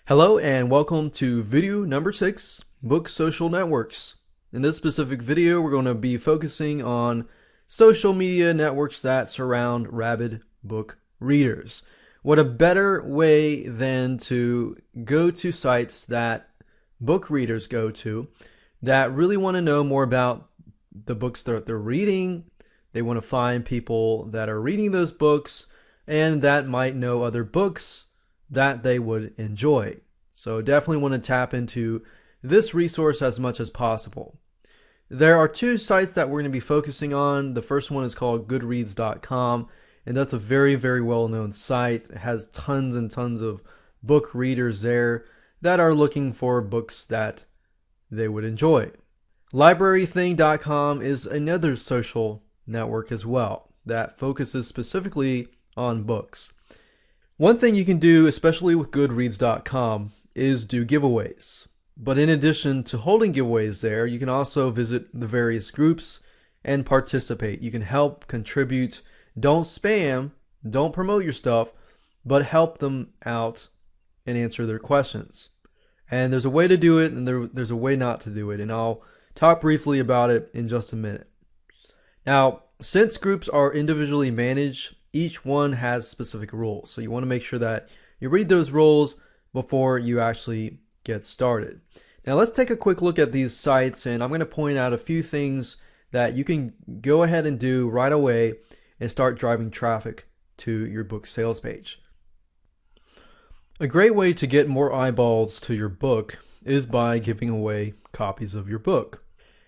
Hello and welcome to video number 6, Book Social Networks. In this specific video, we're going to be focusing on social media networks that surround rabid book readers. What a better way than to go to sites that book readers go to that really want to know more about the books that they're reading. They want to find people that are reading those books and that might know other books that they would enjoy. So definitely want to tap into this resource as much as possible. There are two sites that we're going to be focusing on. The first one is called goodreads.com, and that's a very, very well-known site. It has tons and tons of book readers there that are looking for books that they would enjoy. Librarything.com is another social network as well that focuses specifically on books. One thing you can do, especially with goodreads.com, is do giveaways. But in addition to holding giveaways there, you can also visit the various groups and participate. You can help, contribute, don't spam, don't promote your stuff, but help them out and answer their questions. And there's a way to do it and there's a way not to do it, and I'll talk briefly about it in just a minute. Now, since groups are individually managed, each one has specific rules. So you want to make sure that you read those rules before you actually get started. Now let's take a quick look at these sites, and I'm going to point out a few things that you can go ahead and do right away and start driving traffic to your book sales page. A great way to get more eyeballs to your book is by giving away copies of your book.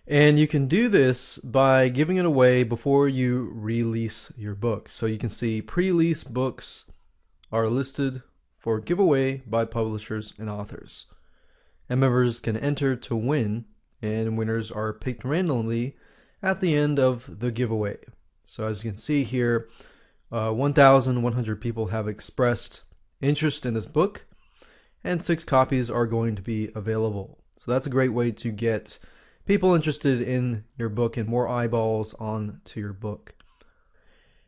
And you can do this by giving it away before you release your book. So you can see pre-release books are listed for giveaway by publishers and authors. And members can enter to win, and winners are picked randomly at the end of the giveaway. So as you can see here, 1,100 people have expressed interest in this book, and 6 copies are going to be available. So that's a great way to get people interested in your book and more eyeballs on to your book.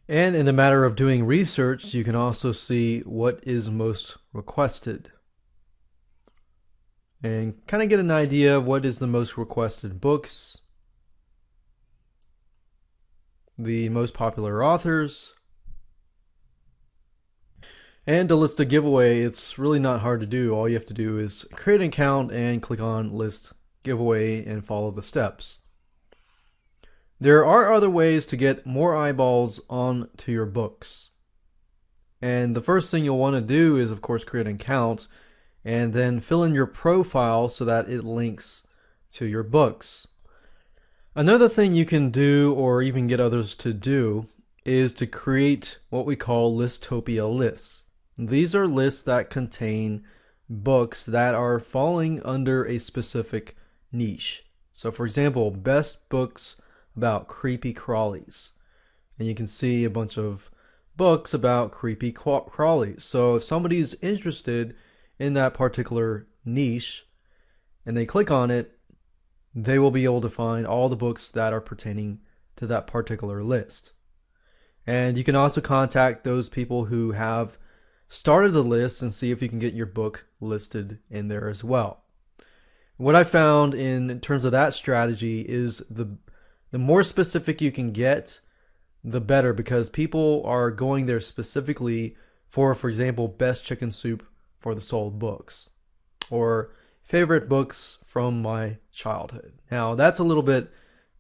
And in a matter of doing research, you can also see what is most requested and kind of get an idea of what is the most requested books, the most popular authors, and to list a giveaway. It's really not hard to do. All you have to do is create an account and click on list giveaway and follow the steps. There are other ways to get more eyeballs on to your books. And the first thing you'll want to do is, of course, create an account and then fill in your profile so that it links to your books. Another thing you can do, or even get others to do, is to create what we call Listopia lists. These are lists that contain books that are falling under a specific niche. So for example, best books about creepy crawlies, and you can see a bunch of books about creepy crawlies. So if somebody's interested in that particular niche and they click on it, they will be able to find all the books that are pertaining to that particular list. And you can also contact those people who have started the list and see if you can get your book listed in there as well. What I found in terms of that strategy is the more specific you can get, the better, because people are going there specifically for example, best chicken soup for the sold books, or favorite books from my childhood. Now that's a little bit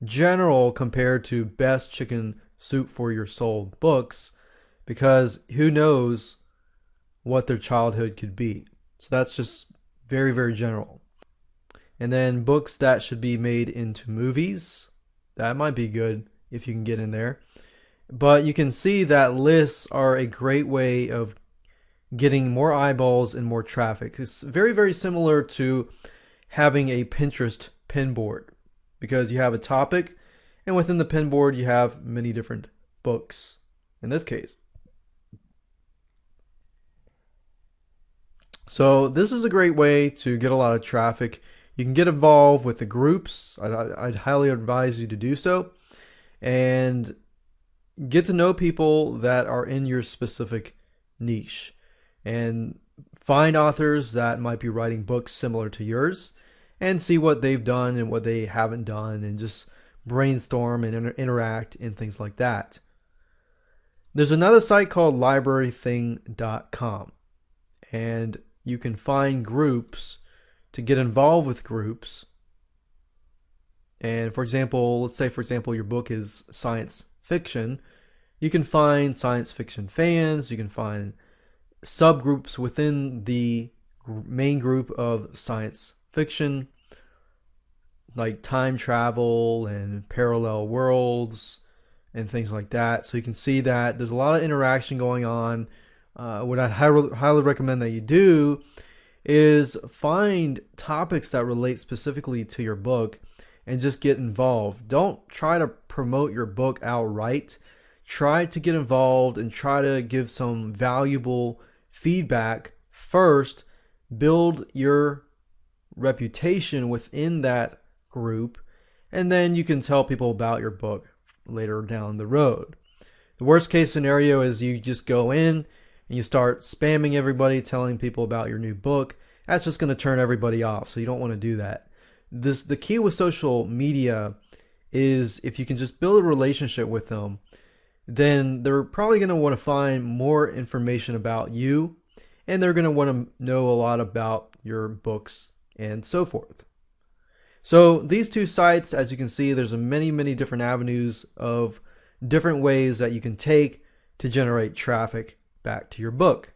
general compared to best chicken soup for your sold books, because who knows what their childhood could be. So that's just very, very general. And then books that should be made into movies, that might be good if you can get in there. But you can see that lists are a great way of getting more eyeballs and more traffic. It's very, very similar to having a Pinterest pin board, because you have a topic, and within the pin board you have many different books in this case. So this is a great way to get a lot of traffic. You can get involved with the groups. I'd highly advise you to do so, and get to know people that are in your specific niche, and Find authors that might be writing books similar to yours and see what they've done and what they haven't done, and just brainstorm and interact and things like that. There's another site called librarything.com, and you can find groups to get involved with groups. And for example, let's say your book is science fiction, you can find science fiction fans, you can find subgroups within the main group of science fiction, like time travel and parallel worlds and things like that. So you can see that there's a lot of interaction going on. What I highly recommend that you do is find topics that relate specifically to your book and just get involved. Don't try to promote your book outright. Try to get involved and try to give some valuable feedback first. Build your reputation within that group, and then you can tell people about your book later down the road. The worst case scenario is you just go in and you start spamming everybody, telling people about your new book. That's just going to turn everybody off, so you don't want to do that. The key with social media is if you can just build a relationship with them, then they're probably going to want to find more information about you, and they're going to want to know a lot about your books and so forth. So these two sites, as you can see, there's many different avenues of different ways that you can take to generate traffic back to your book.